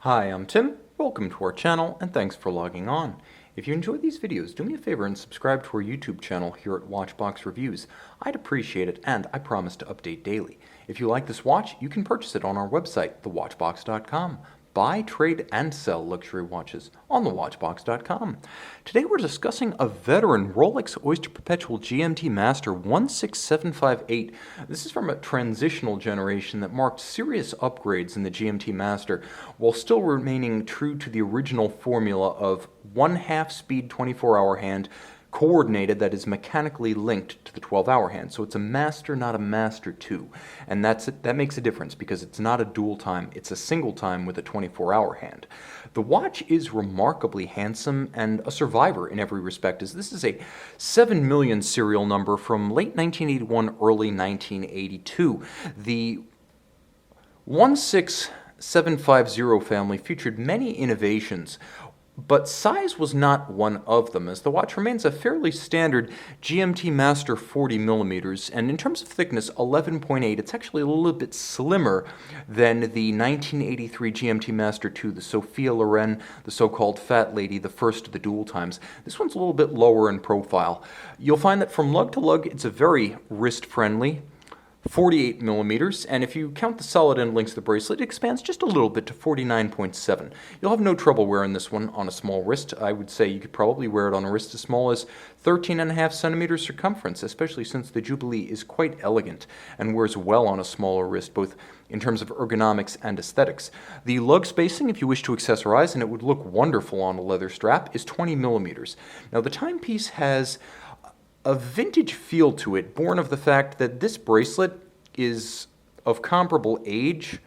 Hi, I'm Tim. Welcome to our channel and thanks for logging on. If you enjoy these videos, do me a favor and subscribe to our YouTube channel here at Watchbox Reviews. I'd appreciate it and I promise to update daily. If you like this watch, you can purchase it on our website, thewatchbox.com. Buy, trade, and sell luxury watches on thewatchbox.com. Today we're discussing a veteran Rolex Oyster Perpetual GMT-Master 16758. This is from a transitional generation that marked serious upgrades in the GMT-Master while still remaining true to the original formula of 1/2 speed 24-hour hand coordinated that is mechanically linked to the 12-hour hand. So it's a Master, not a Master 2. And that makes a difference because it's not a dual time, it's a single time with a 24-hour hand. The watch is remarkably handsome and a survivor in every respect, as this is a 7 million serial number from late 1981, early 1982. The 16750 family featured many innovations, but size was not one of them, as the watch remains a fairly standard GMT-Master 40mm, and in terms of thickness, 11.8. It's actually a little bit slimmer than the 1983 GMT-Master 2, the Sophia Loren, the so-called Fat Lady, the first of the dual times. This one's a little bit lower in profile. You'll find that from lug to lug, it's a very wrist-friendly 48mm, and if you count the solid end links of the bracelet, it expands just a little bit to 49.7. You'll have no trouble wearing this one on a small wrist. I would say you could probably wear it on a wrist as small as 13.5 centimeters circumference, especially since the Jubilee is quite elegant and wears well on a smaller wrist, both in terms of ergonomics and aesthetics. The lug spacing, if you wish to accessorize, and it would look wonderful on a leather strap, is 20mm. Now the timepiece has a vintage feel to it, born of the fact that this bracelet is of comparable age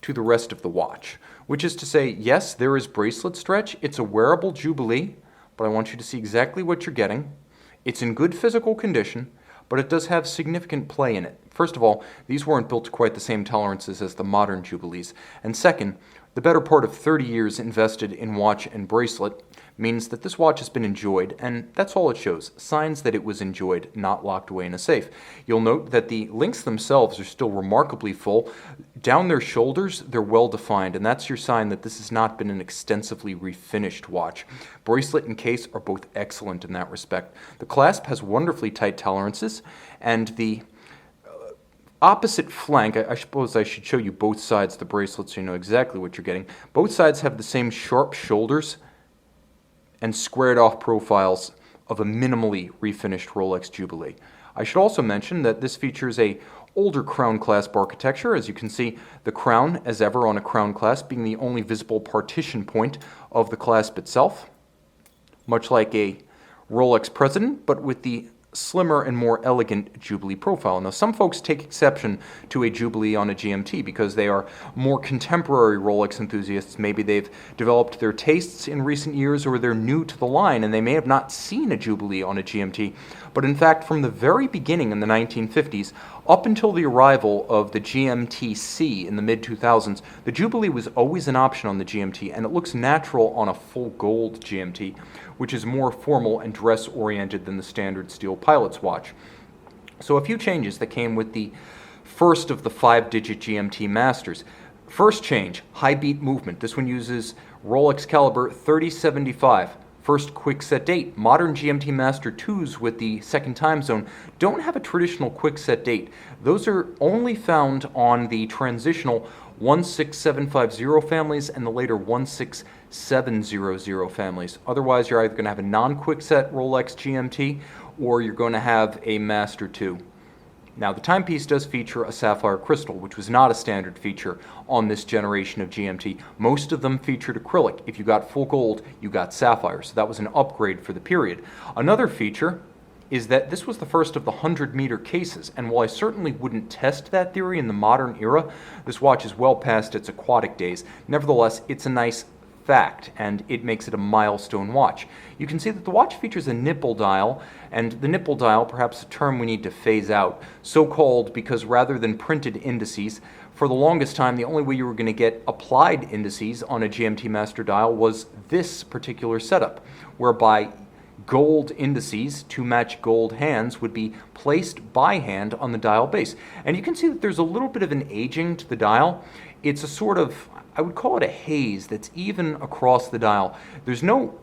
to the rest of the watch. Which is to say, yes, there is bracelet stretch. It's a wearable Jubilee, but I want you to see exactly what you're getting. It's in good physical condition, but it does have significant play in it. First of all, these weren't built to quite the same tolerances as the modern Jubilees. And second, the better part of 30 years invested in watch and bracelet means that this watch has been enjoyed, and that's all it shows, signs that it was enjoyed, not locked away in a safe. You'll note that the links themselves are still remarkably full. Down their shoulders, they're well defined, and that's your sign that this has not been an extensively refinished watch. Bracelet and case are both excellent in that respect. The clasp has wonderfully tight tolerances, and the opposite flank, I suppose I should show you both sides of the bracelet so you know exactly what you're getting. Both sides have the same sharp shoulders and squared off profiles of a minimally refinished Rolex Jubilee. I should also mention that this features a older crown clasp architecture. As you can see, the crown, as ever on a crown clasp, being the only visible partition point of the clasp itself, much like a Rolex President, but with the slimmer and more elegant Jubilee profile. Now, some folks take exception to a Jubilee on a GMT because they are more contemporary Rolex enthusiasts. Maybe they've developed their tastes in recent years, or they're new to the line and they may have not seen a Jubilee on a GMT. But in fact, from the very beginning in the 1950s, up until the arrival of the GMT-C in the mid-2000s, the Jubilee was always an option on the GMT, and it looks natural on a full gold GMT, which is more formal and dress-oriented than the standard steel pilot's watch. So a few changes that came with the first of the 5-digit GMT Masters. First change, high beat movement. This one uses Rolex caliber 3075. First quick set date. Modern GMT Master 2s with the second time zone don't have a traditional quick set date. Those are only found on the transitional 16750 families and the later 16700 families. Otherwise, you're either going to have a non-quick set Rolex GMT or you're going to have a Master 2. Now, the timepiece does feature a Sapphire Crystal, which was not a standard feature on this generation of GMT. Most of them featured acrylic. If you got full gold, you got sapphire, so that was an upgrade for the period. Another feature is that this was the first of the 100-meter cases, and while I certainly wouldn't test that theory in the modern era, this watch is well past its aquatic days. Nevertheless, it's a nice fact, and it makes it a milestone watch. You can see that the watch features a nipple dial, and the nipple dial, perhaps a term we need to phase out, so-called because rather than printed indices, for the longest time the only way you were going to get applied indices on a GMT Master dial was this particular setup, whereby gold indices to match gold hands would be placed by hand on the dial base. And you can see that there's a little bit of an aging to the dial. It's a sort of, I would call it a haze that's even across the dial. There's no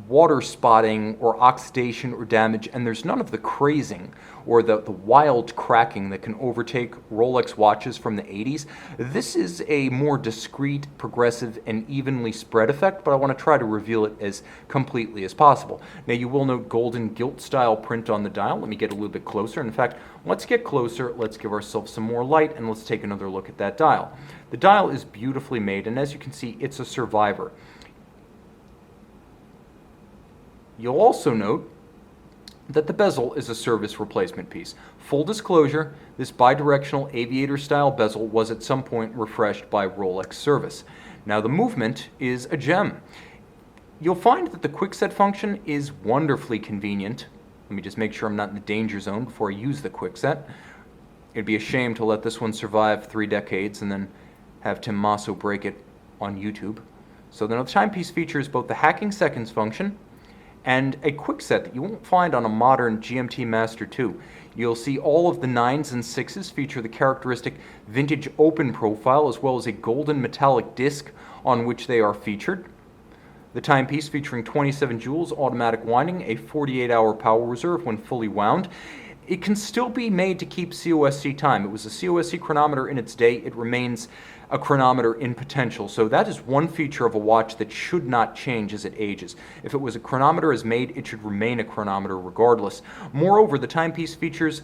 water spotting or oxidation or damage, and there's none of the crazing or the wild cracking that can overtake Rolex watches from the 80s. This is a more discreet, progressive, and evenly spread effect, but I want to try to reveal it as completely as possible. Now, you will note golden gilt style print on the dial. Let me get a little bit closer. In fact, let's get closer, let's give ourselves some more light, and let's take another look at that dial. The dial is beautifully made, and as you can see, it's a survivor. You'll also note that the bezel is a service replacement piece. Full disclosure, this bidirectional aviator-style bezel was at some point refreshed by Rolex service. Now the movement is a gem. You'll find that the quick-set function is wonderfully convenient. Let me just make sure I'm not in the danger zone before I use the quick-set. It'd be a shame to let this one survive 3 decades and then have Tim Masso break it on YouTube. So the timepiece features both the hacking seconds function and a quick set that you won't find on a modern GMT-Master 2. You'll see all of the 9s and 6s feature the characteristic vintage open profile, as well as a golden metallic disc on which they are featured. The timepiece featuring 27 joules automatic winding, a 48-hour power reserve when fully wound. It can still be made to keep COSC time. It was a COSC chronometer in its day. It remains a chronometer in potential. So that is one feature of a watch that should not change as it ages. If it was a chronometer as made, it should remain a chronometer regardless. Moreover, the timepiece features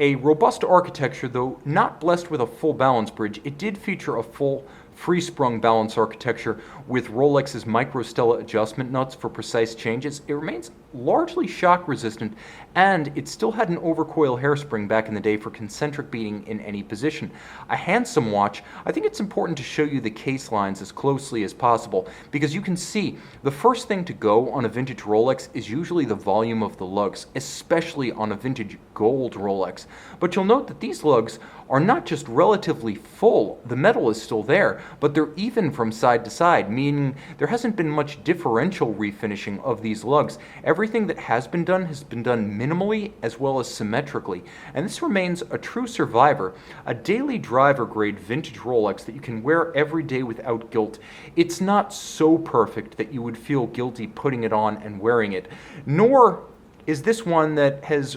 a robust architecture, though not blessed with a full balance bridge. It did feature a full free-sprung balance architecture with Rolex's micro-stella adjustment nuts for precise changes. It remains largely shock-resistant, and it still had an overcoil hairspring back in the day for concentric beating in any position. A handsome watch. I think it's important to show you the case lines as closely as possible, because you can see the first thing to go on a vintage Rolex is usually the volume of the lugs, especially on a vintage gold Rolex. But you'll note that these lugs are not just relatively full, the metal is still there, but they're even from side to side, meaning there hasn't been much differential refinishing of these lugs. Everything that has been done minimally as well as symmetrically, and this remains a true survivor, a daily driver grade vintage Rolex that you can wear every day without guilt. It's not so perfect that you would feel guilty putting it on and wearing it, nor is this one that has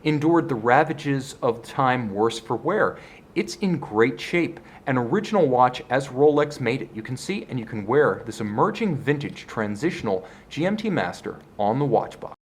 endured the ravages of time worse for wear. It's in great shape, an original watch as Rolex made it. You can see and you can wear this emerging vintage transitional GMT Master on the watch box.